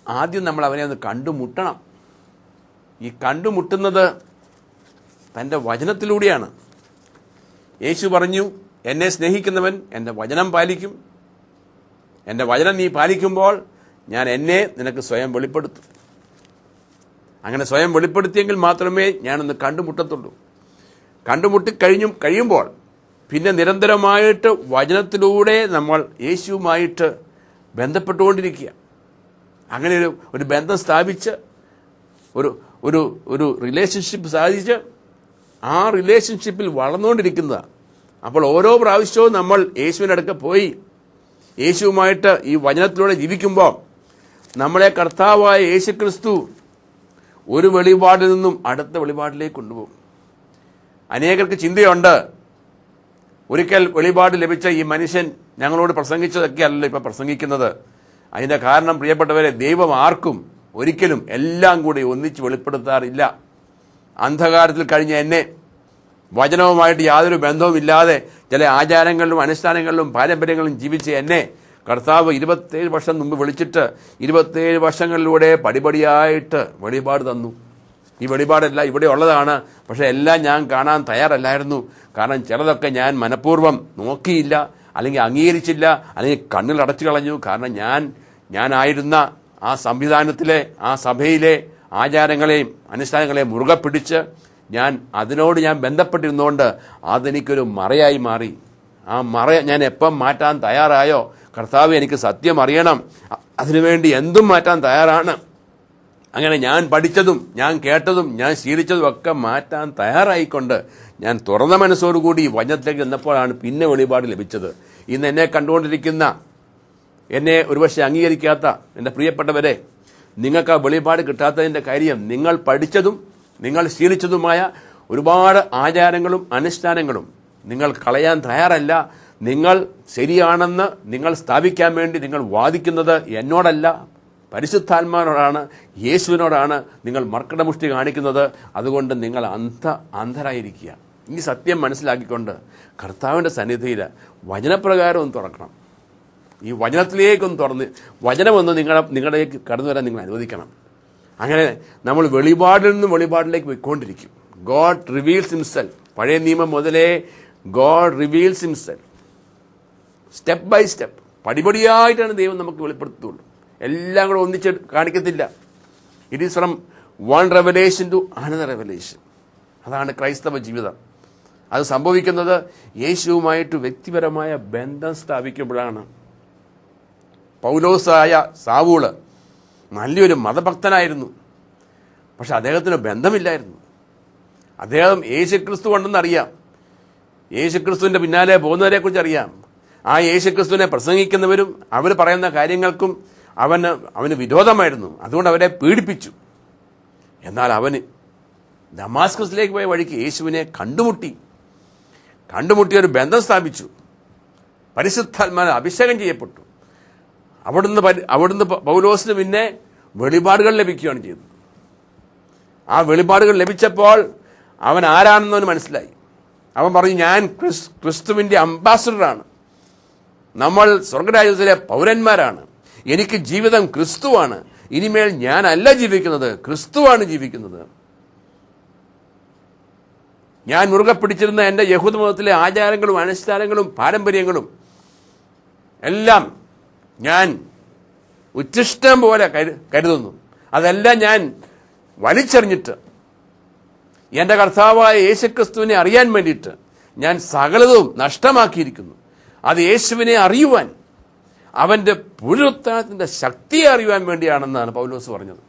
ആദ്യം നമ്മൾ അവനെ ഒന്ന് കണ്ടുമുട്ടണം. ഈ കണ്ടുമുട്ടുന്നത് തൻ്റെ വചനത്തിലൂടെയാണ്. യേശു പറഞ്ഞു, എന്നെ സ്നേഹിക്കുന്നവൻ എൻ്റെ വചനം പാലിക്കും. എൻ്റെ വചനം നീ പാലിക്കുമ്പോൾ ഞാൻ എന്നെ നിനക്ക് സ്വയം വെളിപ്പെടുത്തും. അങ്ങനെ സ്വയം വെളിപ്പെടുത്തിയെങ്കിൽ മാത്രമേ ഞാനൊന്ന് കണ്ടുമുട്ടത്തുള്ളൂ. കഴിയുമ്പോൾ പിന്നെ നിരന്തരമായിട്ട് വചനത്തിലൂടെ നമ്മൾ യേശുവുമായിട്ട് ബന്ധപ്പെട്ടുകൊണ്ടിരിക്കുക. അങ്ങനെ ഒരു ബന്ധം സ്ഥാപിച്ച് ഒരു റിലേഷൻഷിപ്പ് സാധിച്ച് ആ റിലേഷൻഷിപ്പിൽ വളർന്നുകൊണ്ടിരിക്കുന്നതാണ്. അപ്പോൾ ഓരോ പ്രാവശ്യവും നമ്മൾ യേശുവിൻ്റെ അടുക്ക പോയി യേശുവുമായിട്ട് ഈ വചനത്തിലൂടെ ജീവിക്കുമ്പോൾ നമ്മളെ കർത്താവായ യേശുക്രിസ്തു ഒരു വെളിപാടിൽ നിന്നും അടുത്ത വെളിപാടിലേക്ക് കൊണ്ടുപോകും. അനേകർക്ക് ചിന്തയുണ്ട്, ഒരിക്കൽ വെളിപാട് ലഭിച്ച ഈ മനുഷ്യൻ ഞങ്ങളോട് പ്രസംഗിച്ചതൊക്കെ അല്ലല്ലോ ഇപ്പം പ്രസംഗിക്കുന്നത്. അതിൻ്റെ കാരണം പ്രിയപ്പെട്ടവരെ, ദൈവം ആർക്കും ഒരിക്കലും എല്ലാം കൂടി ഒന്നിച്ച് വെളിപ്പെടുത്താറില്ല. അന്ധകാരത്തിൽ കഴിഞ്ഞ എന്നെ, വചനവുമായിട്ട് യാതൊരു ബന്ധവുമില്ലാതെ ചില ആചാരങ്ങളിലും അനുഷ്ഠാനങ്ങളിലും പാരമ്പര്യങ്ങളിലും ജീവിച്ച എന്നെ കർത്താവ് 27 വർഷം മുമ്പ് വിളിച്ചിട്ട് 27 വർഷങ്ങളിലൂടെ പടിപടിയായിട്ട് വെളിപാട് തന്നു. ഈ വെളിപാടെല്ലാം ഇവിടെ ഉള്ളതാണ്. പക്ഷെ എല്ലാം ഞാൻ കാണാൻ തയ്യാറല്ലായിരുന്നു. കാരണം ചിലതൊക്കെ ഞാൻ മനഃപൂർവ്വം നോക്കിയില്ല, അല്ലെങ്കിൽ അംഗീകരിച്ചില്ല, അല്ലെങ്കിൽ കണ്ണിൽ അടച്ചു കളഞ്ഞു. കാരണം ഞാനായിരുന്ന ആ സംവിധാനത്തിലെ, ആ സഭയിലെ ആചാരങ്ങളെയും അനുഷ്ഠാനങ്ങളെയും മുറുകെ പിടിച്ച് അതിനോട് ഞാൻ ബന്ധപ്പെട്ടിരുന്നുകൊണ്ട് അതെനിക്കൊരു മറയായി മാറി. ആ മറ ഞാൻ എപ്പം മാറ്റാൻ തയ്യാറായോ, കർത്താവ് എനിക്ക് സത്യം അറിയണം, അതിനുവേണ്ടി എന്തും മാറ്റാൻ തയ്യാറാണ്. അങ്ങനെ ഞാൻ പഠിച്ചതും ഞാൻ കേട്ടതും ഞാൻ ശീലിച്ചതും ഒക്കെ മാറ്റാൻ തയ്യാറായിക്കൊണ്ട് ഞാൻ തുറന്ന മനസ്സോടുകൂടി വചനത്തിലേക്ക് ചെന്നപ്പോഴാണ് പിന്നെ വെളിപാട് ലഭിച്ചത്. ഇന്ന് എന്നെ കണ്ടുകൊണ്ടിരിക്കുന്ന, എന്നെ ഒരുപക്ഷെ അംഗീകരിക്കാത്ത എൻ്റെ പ്രിയപ്പെട്ടവരെ, നിങ്ങൾക്ക് ആ വെളിപാട് കിട്ടാത്തതിൻ്റെ കാര്യം നിങ്ങൾ പഠിച്ചതും നിങ്ങൾ ശീലിച്ചതുമായ ഒരുപാട് ആചാരങ്ങളും അനുഷ്ഠാനങ്ങളും നിങ്ങൾ കളയാൻ തയ്യാറല്ല. നിങ്ങൾ ശരിയാണെന്ന് നിങ്ങൾ സ്ഥാപിക്കാൻ വേണ്ടി നിങ്ങൾ വാദിക്കുന്നത് എന്നോടല്ല, പരിശുദ്ധാത്മാവിനോടാണ്, യേശുവിനോടാണ് നിങ്ങൾ മർക്കടമുഷ്ടി കാണിക്കുന്നത്. അതുകൊണ്ട് നിങ്ങൾ അന്ധരായിരിക്കുക. ഈ സത്യം മനസ്സിലാക്കിക്കൊണ്ട് കർത്താവിൻ്റെ സന്നിധിയിൽ വചനപ്രകാരം ഒന്ന് തുറക്കണം. ഈ വചനത്തിലേക്കൊന്ന് തുറന്ന് വചനമൊന്ന് നിങ്ങളിലേക്ക് കടന്നു വരാൻ നിങ്ങൾ അനുവദിക്കണം. അങ്ങനെ നമ്മൾ വെളിപാടിൽ നിന്നും വെളിപാടിലേക്ക് പോയിക്കൊണ്ടിരിക്കും. God reveals himself. പഴയ നിയമം മുതലേ God reveals himself. Step by step, പടിപടിയായിട്ടാണ് ദൈവം നമുക്ക് വെളിപ്പെടുത്തുള്ളൂ. എല്ലാം കൂടെ ഒന്നിച്ച് കാണിക്കത്തില്ല. It is from one revelation to another revelation. അതാണ് ക്രൈസ്തവ ജീവിതം. അത് സംഭവിക്കുന്നത് യേശുവുമായിട്ട് വ്യക്തിപരമായ ബന്ധം സ്ഥാപിക്കുമ്പോഴാണ്. പൗലോസായ സാവൂള് നല്ലൊരു മതഭക്തനായിരുന്നു, പക്ഷെ അദ്ദേഹത്തിന് ബന്ധമില്ലായിരുന്നു. അദ്ദേഹം യേശുക്രിസ്തു ഉണ്ടെന്നറിയാം, യേശുക്രിസ്തുവിൻ്റെ പിന്നാലെ പോകുന്നവരെക്കുറിച്ച് അറിയാം. ആ യേശുക്രിസ്തുവിനെ പ്രസംഗിക്കുന്നവരും അവർ പറയുന്ന കാര്യങ്ങൾക്കും അവന് വിരോധമായിരുന്നു. അതുകൊണ്ട് അവരെ പീഡിപ്പിച്ചു. എന്നാൽ അവന് ദമാസ്കസിലേക്ക് പോയ വഴിക്ക് യേശുവിനെ കണ്ടുമുട്ടി ഒരു ബന്ധം സ്ഥാപിച്ചു. പരിശുദ്ധാത്മാവിനാൽ അഭിഷേകം ചെയ്യപ്പെട്ടു. അവിടുന്ന് പൗലോസിന് പിന്നെ വെളിപാടുകൾ ലഭിക്കുകയാണ് ചെയ്തത്. ആ വെളിപാടുകൾ ലഭിച്ചപ്പോൾ അവൻ ആരാണെന്നവന് മനസ്സിലായി. അവൻ പറഞ്ഞു, ഞാൻ ക്രിസ്തുവിൻ്റെ അംബാസഡറാണ്, നമ്മൾ സ്വർഗരാജ്യത്തിലെ പൗരന്മാരാണ്, എനിക്ക് ജീവിതം ക്രിസ്തുവാണ്, ഇനിമേൽ ഞാനല്ല ജീവിക്കുന്നത്, ക്രിസ്തുവാണ് ജീവിക്കുന്നത്. ഞാൻ മുറുകെ പിടിച്ചിരുന്ന എൻ്റെ യഹൂദ മതത്തിലെ ആചാരങ്ങളും അനുഷ്ഠാനങ്ങളും പാരമ്പര്യങ്ങളും എല്ലാം ഞാൻ ഉച്ഛിഷ്ടം പോലെ കരുതുന്നു. അതെല്ലാം ഞാൻ വലിച്ചെറിഞ്ഞിട്ട് എൻ്റെ കർത്താവായ യേശുക്രിസ്തുവിനെ അറിയാൻ വേണ്ടിയിട്ട് ഞാൻ സകലതും നഷ്ടമാക്കിയിരിക്കുന്നു. അത് യേശുവിനെ അറിയുവാൻ, അവൻ്റെ പുനരുത്ഥാനത്തിൻ്റെ ശക്തിയെ അറിയുവാൻ വേണ്ടിയാണെന്നാണ് പൗലോസ് പറഞ്ഞത്.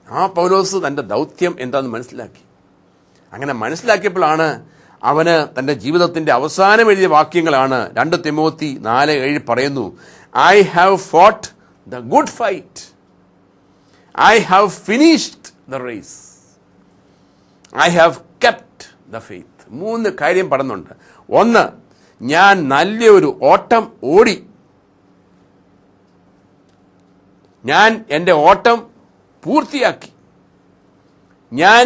ആ പൗലോസ് തൻ്റെ ദൗത്യം എന്താണെന്ന് മനസ്സിലാക്കി. അങ്ങനെ മനസ്സിലാക്കിയപ്പോഴാണ് അവന് തൻ്റെ ജീവിതത്തിൻ്റെ അവസാനം എഴുതിയ വാക്യങ്ങളാണ് 2 തിമോത്തി 4:7 പറയുന്നു, I have fought the good fight, I have finished the race, I have kept the faith. 3 കാര്യം പറയുന്നുണ്ട്. 1, ഞാൻ നല്ലൊരു ഓട്ടം ഓടി, ഞാൻ എൻ്റെ ഓട്ടം പൂർത്തിയാക്കി, ഞാൻ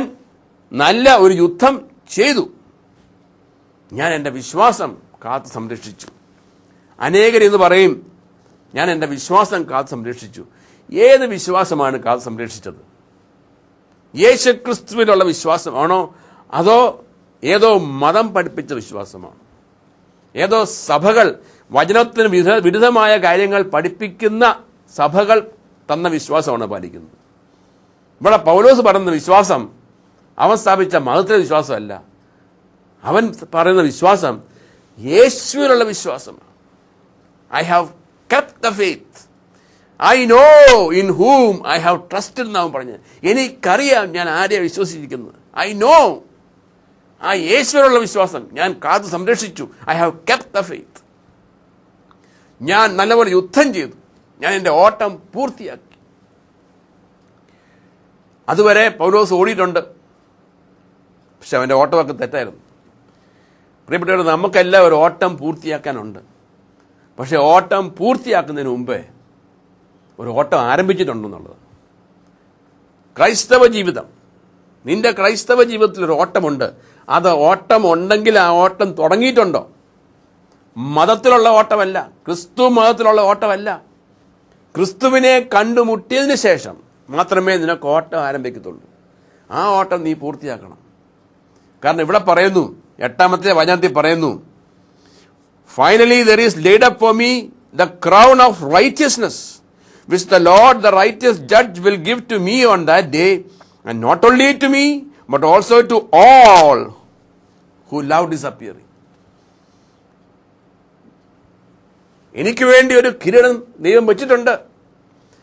നല്ല ഒരു യുദ്ധം ചെയ്തു, ഞാൻ എൻ്റെ വിശ്വാസം കാത്തു സംരക്ഷിച്ചു. അനേകരെന്ന് പറയും, ഞാൻ എൻ്റെ വിശ്വാസം കാത്തു സംരക്ഷിച്ചു. ഏത് വിശ്വാസമാണ് കാത്തു സംരക്ഷിച്ചത്? യേശുക്രിസ്തുവിലുള്ള വിശ്വാസമാണോ, അതോ ഏതോ മതം പഠിപ്പിച്ച വിശ്വാസമാണോ? ഏതോ സഭകൾ, വചനത്തിന് വിരുദ്ധമായ കാര്യങ്ങൾ പഠിപ്പിക്കുന്ന സഭകൾ തന്ന വിശ്വാസമാണ് പാലിക്കുന്നത്? ഇവിടെ പൗലോസ് പറയുന്ന വിശ്വാസം അവൻ സ്ഥാപിച്ച മതത്തിലെ വിശ്വാസമല്ല. അവൻ പറയുന്ന വിശ്വാസം യേശുവിലുള്ള വിശ്വാസമാണ്. I have kept the faith, I know in ഹൂം I have trusted എന്നാവും പറഞ്ഞത്. എനിക്കറിയാം ഞാൻ ആരെയാണ് വിശ്വസിച്ചിരിക്കുന്നത്. ഐ നോ, ആ യേശുവിലുള്ള വിശ്വാസം ഞാൻ കാത്തു സംരക്ഷിച്ചു. I have kept the faith. ഞാൻ നല്ലപോലെ യുദ്ധം ചെയ്തു. ഞാൻ എൻ്റെ ഓട്ടം പൂർത്തിയാക്കി. അതുവരെ പൗലോസ് ഓടിയിട്ടുണ്ട്, പക്ഷെ അവൻ്റെ ഓട്ടമൊക്കെ തെറ്റായിരുന്നു. പ്രിയപ്പെട്ടവർ, നമുക്കെല്ലാം ഒരു ഓട്ടം പൂർത്തിയാക്കാനുണ്ട്. പക്ഷെ ഓട്ടം പൂർത്തിയാക്കുന്നതിന് മുമ്പേ ഒരു ഓട്ടം ആരംഭിച്ചിട്ടുണ്ടെന്നുള്ളത്. ക്രൈസ്തവ ജീവിതം, നിന്റെ ക്രൈസ്തവ ജീവിതത്തിൽ ഒരു ഓട്ടമുണ്ട്. അത് ഓട്ടം ഉണ്ടെങ്കിൽ ആ ഓട്ടം തുടങ്ങിയിട്ടുണ്ടോ? മതത്തിലുള്ള ഓട്ടമല്ല, ക്രിസ്തു മതത്തിലുള്ള ഓട്ടമല്ല. ക്രിസ്തുവിനെ കണ്ടുമുട്ടിയതിന് ശേഷം മാത്രമേ നിനക്ക് ഓട്ടം ആരംഭിക്കത്തുള്ളൂ. ആ ഓട്ടം നീ പൂർത്തിയാക്കണം. കാരണം ഇവിടെ പറയുന്നു, 8-ാമത്തെ വചനത്തിൽ പറയുന്നു, finally there is laid up for me the crown of righteousness which the Lord the righteous judge will give to me on that day, and not only to me but also to all who love his appearing. എനിക്ക് വേണ്ടി ഒരു കിരീടം ദൈവം വെച്ചിട്ടുണ്ട്.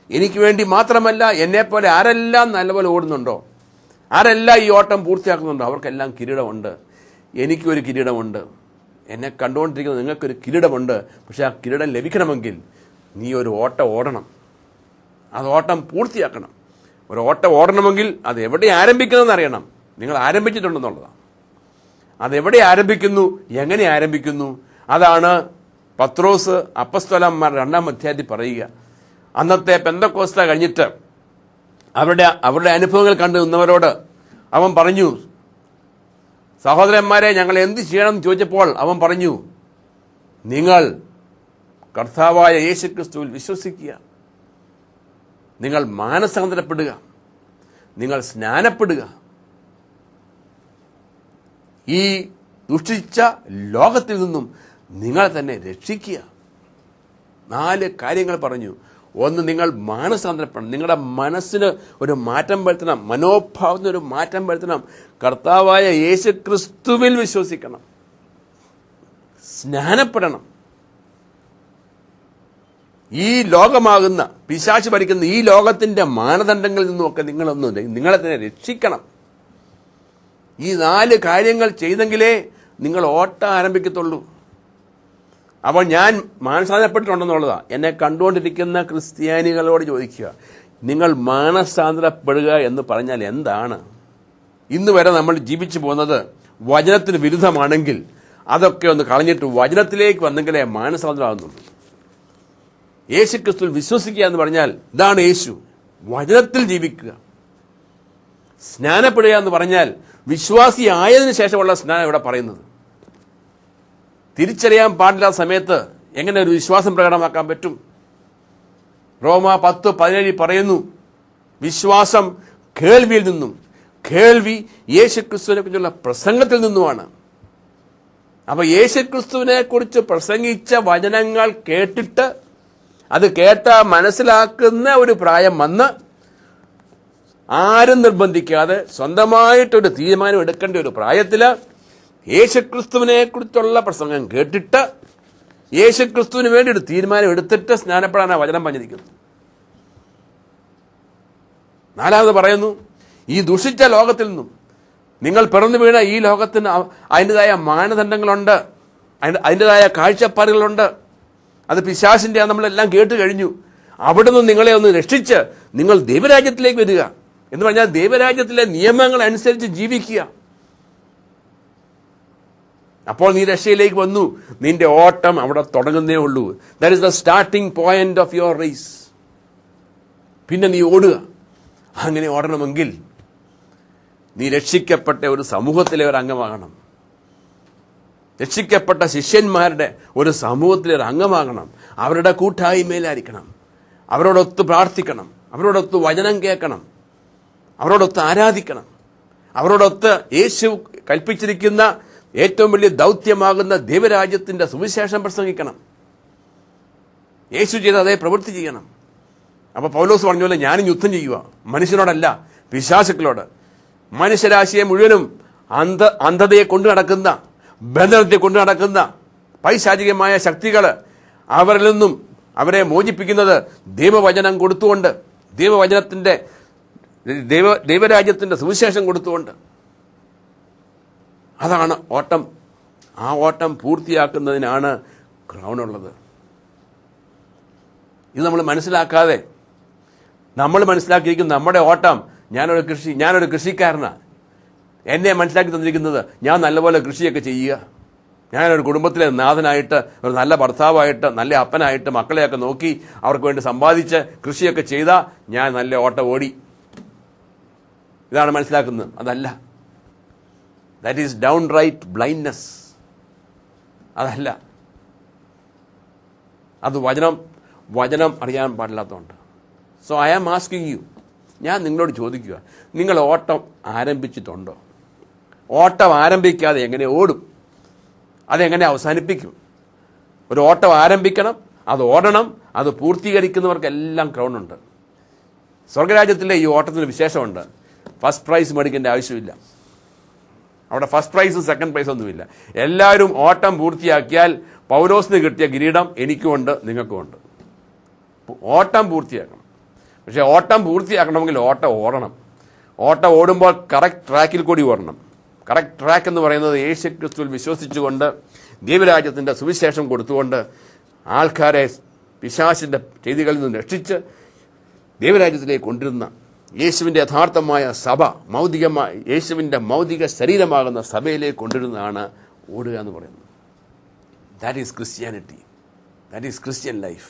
എനിക്ക് വേണ്ടി മാത്രമല്ല, എന്നെപ്പോലെ ആരെല്ലാം നല്ലപോലെ ഓടുന്നുണ്ടോ, ആരെല്ലാം ഈ ഓട്ടം പൂർത്തിയാക്കുന്നുണ്ടോ, അവർക്കെല്ലാം കിരീടമുണ്ട്. എനിക്കൊരു കിരീടമുണ്ട്. എന്നെ കണ്ടുകൊണ്ടിരിക്കുന്ന നിങ്ങൾക്കൊരു കിരീടമുണ്ട്. പക്ഷെ ആ കിരീടം ലഭിക്കണമെങ്കിൽ നീ ഒരു ഓട്ടം ഓടണം. അത് ഓട്ടം പൂർത്തിയാക്കണം. ഒരു ഓട്ടം ഓടണമെങ്കിൽ അത് എവിടെ ആരംഭിക്കണമെന്ന് അറിയണം. നിങ്ങൾ ആരംഭിച്ചിട്ടുണ്ടെന്നുള്ളതാണ്. അതെവിടെ ആരംഭിക്കുന്നു, എങ്ങനെ ആരംഭിക്കുന്നു? അതാണ് പത്രോസ് അപ്പസ്തോലന്മാർ 2-ാം അധ്യായത്തിൽ പറയുക. അന്നത്തെ പെന്തക്കോസ്ത കഴിഞ്ഞിട്ട് അവരുടെ അനുഭവങ്ങൾ കണ്ടു നിന്നവരോട് അവൻ പറഞ്ഞു, സഹോദരന്മാരെ, ഞങ്ങൾ എന്ത് ചെയ്യണം എന്ന് ചോദിച്ചപ്പോൾ അവൻ പറഞ്ഞു, നിങ്ങൾ കർത്താവായ യേശുക്രിസ്തുവിൽ വിശ്വസിക്കുക, നിങ്ങൾ മാനസാന്തരപ്പെടുക, നിങ്ങൾ സ്നാനപ്പെടുക, ഈ ദുഷിച്ച ലോകത്തിൽ നിന്നും നിങ്ങൾ തന്നെ രക്ഷിക്കുക. 4 കാര്യങ്ങൾ പറഞ്ഞു. ഒന്ന്, നിങ്ങൾ മാനസാന്തരപ്പെടണം. നിങ്ങളുടെ മനസ്സിന് ഒരു മാറ്റം വരുത്തണം, മനോഭാവത്തിന് ഒരു മാറ്റം വരുത്തണം. കർത്താവായ യേശുക്രിസ്തുവിൽ വിശ്വസിക്കണം, സ്നാനപ്പെടണം. ഈ ലോകമാകുന്ന പിശാച് ഭരിക്കുന്ന ഈ ലോകത്തിന്റെ മാനദണ്ഡങ്ങളിൽ നിന്നുമൊക്കെ നിങ്ങളെ തന്നെ രക്ഷിക്കണം. ഈ 4 കാര്യങ്ങൾ ചെയ്തെങ്കിലേ നിങ്ങൾ ഓട്ടം ആരംഭിക്കത്തുള്ളൂ. അപ്പോൾ ഞാൻ മാനസാന്തരപ്പെട്ടിട്ടുണ്ടെന്നുള്ളതാണ്. എന്നെ കണ്ടുകൊണ്ടിരിക്കുന്ന ക്രിസ്ത്യാനികളോട് ചോദിക്കുക, നിങ്ങൾ മാനസാന്തരപ്പെടുക എന്ന് പറഞ്ഞാൽ എന്താണ്? ഇന്ന് വരെ നമ്മൾ ജീവിച്ചു പോകുന്നത് വചനത്തിന് വിരുദ്ധമാണെങ്കിൽ അതൊക്കെ ഒന്ന് കളഞ്ഞിട്ട് വചനത്തിലേക്ക് വന്നെങ്കിലേ മാനസാന്തരമാകുന്നുള്ളൂ. യേശു ക്രിസ്തുവിൽ വിശ്വസിക്കുക എന്ന് പറഞ്ഞാൽ ഇതാണ് യേശു, വചനത്തിൽ ജീവിക്കുക. സ്നാനപ്പെടുക എന്ന് പറഞ്ഞാൽ വിശ്വാസി ആയതിനു ശേഷമുള്ള സ്നാനം ഇവിടെ പറയുന്നത്. തിരിച്ചറിയാൻ പാടില്ലാത്ത സമയത്ത് എങ്ങനെ ഒരു വിശ്വാസം പ്രകടമാക്കാൻ പറ്റും? റോമ 10:17 പറയുന്നു, വിശ്വാസം കേൾവിയിൽ നിന്നും, കേൾവി യേശുക്രിസ്തുവിനെ കുറിച്ചുള്ള പ്രസംഗത്തിൽ നിന്നുമാണ്. അപ്പൊ യേശുക്രിസ്തുവിനെ കുറിച്ച് പ്രസംഗിച്ച വചനങ്ങൾ കേട്ടിട്ട് അത് കേട്ട മനസ്സിലാക്കുന്ന ഒരു പ്രായം വന്ന് ആരും നിർബന്ധിക്കാതെ സ്വന്തമായിട്ടൊരു തീരുമാനം എടുക്കേണ്ട ഒരു പ്രായത്തില് യേശുക്രിസ്തുവിനെ കുറിച്ചുള്ള പ്രസംഗം കേട്ടിട്ട് യേശുക്രിസ്തുവിന് വേണ്ടി ഒരു തീരുമാനം എടുത്തിട്ട് സ്നാനപ്പെടാനാണ് വചനം പറഞ്ഞിരിക്കുന്നത്. 4ാമത് പറയുന്നു, ഈ ദുഷിച്ച ലോകത്തിൽ നിന്നും നിങ്ങൾ പിറന്നു വീണ ഈ ലോകത്തിന് അതിൻ്റെതായ മാനദണ്ഡങ്ങളുണ്ട്, അതിൻ്റെതായ കാഴ്ചപ്പാടുകളുണ്ട്. അത് പിശാചിന്റെ നമ്മളെല്ലാം കേട്ട് കഴിഞ്ഞു. അവിടെ നിന്ന് നിങ്ങളെ ഒന്ന് രക്ഷിച്ച് നിങ്ങൾ ദൈവരാജ്യത്തിലേക്ക് വരിക എന്ന് പറഞ്ഞാൽ ദൈവരാജ്യത്തിലെ നിയമങ്ങൾ അനുസരിച്ച് ജീവിക്കുക. അപ്പോൾ നീ രക്ഷയിലേക്ക് വന്നു. നിന്റെ ഓട്ടം അവിടെ തുടങ്ങുന്നേ ഉള്ളൂ. That is the starting point of your race. പിന്നെ നീ ഓടുക. അങ്ങനെ ഓടണമെങ്കിൽ നീ രക്ഷിക്കപ്പെട്ട ഒരു സമൂഹത്തിലെ ഒരു അംഗമാകണം. രക്ഷിക്കപ്പെട്ട ശിഷ്യന്മാരുടെ ഒരു സമൂഹത്തിലെ ഒരു അംഗമാകണം. അവരുടെ കൂട്ടായ്മയിലായിരിക്കണം. അവരോടൊത്ത് പ്രാർത്ഥിക്കണം, അവരോടൊത്ത് വചനം കേൾക്കണം, അവരോടൊത്ത് ആരാധിക്കണം, അവരോടൊത്ത് യേശു കൽപ്പിച്ചിരിക്കുന്ന ഏറ്റവും വലിയ ദൗത്യമാകുന്ന ദൈവരാജ്യത്തിന്റെ സുവിശേഷം പ്രസംഗിക്കണം. യേശു ചെയ്ത അതേ പ്രവൃത്തി ചെയ്യണം. അപ്പൊ പൗലോസ് പറഞ്ഞ പോലെ ഞാനും യുദ്ധം ചെയ്യുക, മനുഷ്യനോടല്ല, പിശാചുക്കളോട്. മനുഷ്യരാശിയെ മുഴുവനും അന്ധതയെ കൊണ്ടു നടക്കുന്ന, ബന്ധനത്തെ കൊണ്ടു നടക്കുന്ന പൈശാചികമായ ശക്തികൾ, അവരിൽ നിന്നും അവരെ മോചിപ്പിക്കുന്നത് ദൈവവചനം കൊടുത്തുകൊണ്ട്, ദൈവരാജ്യത്തിന്റെ സുവിശേഷം കൊടുത്തുകൊണ്ട്. അതാണ് ഓട്ടം. ആ ഓട്ടം പൂർത്തിയാക്കുന്നതിനാണ് ക്രൗൺ ഉള്ളത്. ഇത് നമ്മൾ മനസ്സിലാക്കാതെ നമ്മൾ മനസ്സിലാക്കിയിരിക്കും നമ്മുടെ ഓട്ടം, ഞാനൊരു കൃഷിക്കാരനാണ്, എന്നെ മനസ്സിലാക്കി തന്നിരിക്കുന്നത് ഞാൻ നല്ലപോലെ കൃഷിയൊക്കെ ചെയ്യുക, ഞാനൊരു കുടുംബത്തിലെ നാഥനായിട്ട്, ഒരു നല്ല ഭർത്താവായിട്ട്, നല്ല അപ്പനായിട്ട് മക്കളെയൊക്കെ നോക്കി അവർക്ക് വേണ്ടി സമ്പാദിച്ച് കൃഷിയൊക്കെ ചെയ്താൽ ഞാൻ നല്ല ഓട്ടം ഓടി. ഇതാണ് മനസ്സിലാക്കുന്നത്. അതല്ല, that is downright blindness. അതല്ല, അത് വചനം അറിയാൻ പാടില്ലാത്തതുകൊണ്ട്. So I am asking you, ഞാൻ നിങ്ങളോട് ചോദിക്കുക, നിങ്ങൾ ഓട്ടം ആരംഭിച്ചിട്ടുണ്ടോ? ഓട്ടം ആരംഭിക്കാതെ എങ്ങനെ ഓടും? അതെങ്ങനെ അവസാനിപ്പിക്കും? ഒരു ഓട്ടം ആരംഭിക്കണം, അത് ഓടണം, അത് പൂർത്തീകരിക്കുന്നവർക്കെല്ലാം ക്രൗണുണ്ട്. സ്വർഗരാജ്യത്തിലെ ഈ ഓട്ടത്തിന് വിശേഷമുണ്ട്. ഫസ്റ്റ് പ്രൈസ് മേടിക്കേണ്ട ആവശ്യമില്ല. അവിടെ ഫസ്റ്റ് പ്രൈസും സെക്കൻഡ് പ്രൈസും ഒന്നുമില്ല. എല്ലാവരും ഓട്ടം പൂർത്തിയാക്കിയാൽ പൗലോസിന് കിട്ടിയ കിരീടം എനിക്കുമുണ്ട്, നിങ്ങൾക്കുമുണ്ട്. ഓട്ടം പൂർത്തിയാക്കണം. പക്ഷേ ഓട്ടം പൂർത്തിയാക്കണമെങ്കിൽ ഓട്ടം ഓടണം. ഓട്ടം ഓടുമ്പോൾ കറക്റ്റ് ട്രാക്കിൽ കൂടി ഓടണം. കറക്റ്റ് ട്രാക്ക് എന്ന് പറയുന്നത് യേശു ക്രിസ്തുവിൽ വിശ്വസിച്ചുകൊണ്ട് ദൈവരാജ്യത്തിൻ്റെ സുവിശേഷം കൊടുത്തുകൊണ്ട് ആൾക്കാരെ പിശാചിൻ്റെ ചെയ്തികളിൽ നിന്ന് രക്ഷിച്ച് ദൈവരാജ്യത്തിലേക്ക് കൊണ്ടിരുന്ന യേശുവിൻ്റെ യഥാർത്ഥമായ സഭ, യേശുവിൻ്റെ മൗതിക ശരീരമാകുന്ന സഭയിലേക്ക് കൊണ്ടിരുന്നതാണ് ഓടുക എന്ന് പറയുന്നത്. That is Christianity, that is Christian life.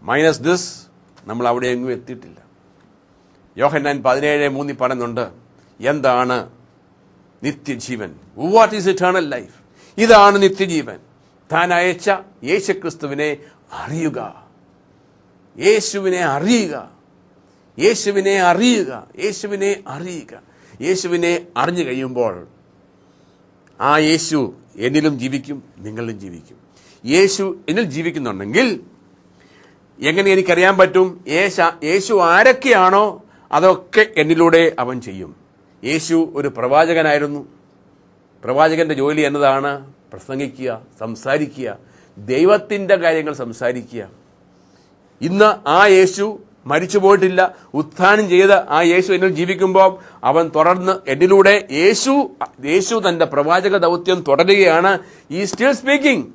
Minus this നമ്മൾ അവിടെ എങ്ങും എത്തിയിട്ടില്ല. യോഹന്നാൻ 17:3 പറയുന്നുണ്ട്, എന്താണ് നിത്യജീവൻ? What is eternal life? ഇതാണ് നിത്യജീവൻ, താൻ അയച്ച യേശുക്രിസ്തുവിനെ അറിയുക. യേശുവിനെ അറിയുക, യേശുവിനെ അറിയുക, യേശുവിനെ അറിയുക. യേശുവിനെ അറിഞ്ഞു കഴിയുമ്പോൾ ആ യേശു എന്നിലും ജീവിക്കും, നിങ്ങളിലും ജീവിക്കും. യേശു എന്നിൽ ജീവിക്കുന്നുണ്ടെങ്കിൽ എങ്ങനെ എനിക്കറിയാൻ പറ്റും? യേശു ആരൊക്കെയാണോ അതൊക്കെ എന്നിലൂടെ അവൻ ചെയ്യും. യേശു ഒരു പ്രവാചകനായിരുന്നു. പ്രവാചകന്റെ ജോലി എന്നതാണ്? പ്രസംഗിക്കുക, സംസാരിക്കുക, ദൈവത്തിൻ്റെ കാര്യങ്ങൾ സംസാരിക്കുക. ഇന്ന് ആ യേശു മരിച്ചു പോയിട്ടില്ല, ഉത്ഥാനം ചെയ്ത് ആ യേശു എന്നിൽ ജീവിക്കുമ്പോൾ അവൻ തുടർന്ന് എന്നിലൂടെ യേശു തന്റെ പ്രവാചക ദൗത്യം തുടരുകയാണ്. ഈ സ്റ്റിൽ സ്പീക്കിംഗ്.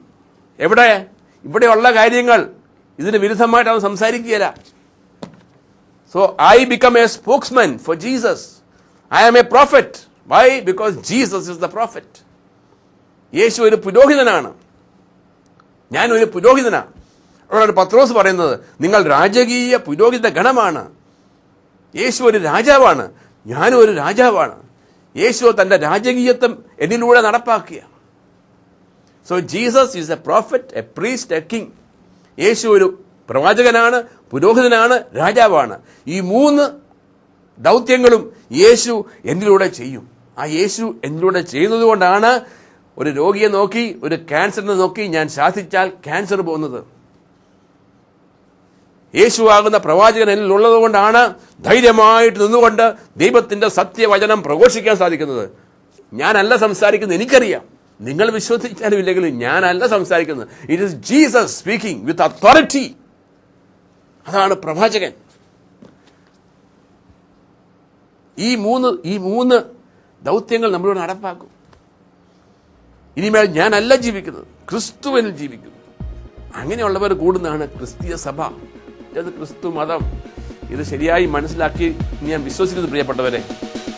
ഇവിടെയുള്ള കാര്യങ്ങൾ ഇതിന് വിരുദ്ധമായിട്ട് അവൻ സംസാരിക്കുകയില്ല. So I become a spokesman for Jesus. I am a prophet. Why? Because Jesus is the prophet. യേശു ഒരു പുരോഹിതനാണ്, ഞാനൊരു പുരോഹിതനാണ്. അവിടെയാണ് പത്രോസ് പറയുന്നത്, നിങ്ങൾ രാജകീയ പുരോഹിത ഗണമാണ്. യേശു ഒരു രാജാവാണ്, ഞാനും ഒരു രാജാവാണ്. യേശു തന്റെ രാജകീയത്വം എന്നിലൂടെ നടപ്പാക്കിയ. So Jesus is a prophet, a priest, a king. യേശു ഒരു പ്രവാചകനാണ്, പുരോഹിതനാണ്, രാജാവാണ്. ഈ 3 ദൗത്യങ്ങളും യേശു എന്നിലൂടെ ചെയ്യും. ആ യേശു എന്നിലൂടെ ചെയ്യുന്നത് കൊണ്ടാണ് ഒരു രോഗിയെ നോക്കി, ഒരു ക്യാൻസറിനെ നോക്കി ഞാൻ ശാസിച്ചാൽ ക്യാൻസർ പോകുന്നത്. യേശു ആകുന്ന പ്രവാചകൻ എന്നിൽ ഉള്ളത് കൊണ്ടാണ് ധൈര്യമായിട്ട് നിന്നുകൊണ്ട് ദൈവത്തിന്റെ സത്യവചനം പ്രഘോഷിക്കാൻ സാധിക്കുന്നത്. ഞാനല്ല സംസാരിക്കുന്നത്, എനിക്കറിയാം. നിങ്ങൾ വിശ്വസിച്ചാലും ഇല്ലെങ്കിലും ഞാനല്ല സംസാരിക്കുന്നത്. It is Jesus speaking with authority. അതാണ് പ്രവാചകൻ. ഈ മൂന്ന് ദൗത്യങ്ങൾ നമ്മളോട് നടപ്പാക്കും. ഇനിമേൽ ഞാനല്ല ജീവിക്കുന്നത്, ക്രിസ്തുവിനിൽ ജീവിക്കുന്നു. അങ്ങനെയുള്ളവർ കൂടുന്നതാണ് ക്രിസ്തീയ സഭ, ക്രിസ്തു മതം. ഇത് ശരിയായി മനസ്സിലാക്കി ഞാൻ വിശ്വസിക്കുന്നു പ്രിയപ്പെട്ടവരെ.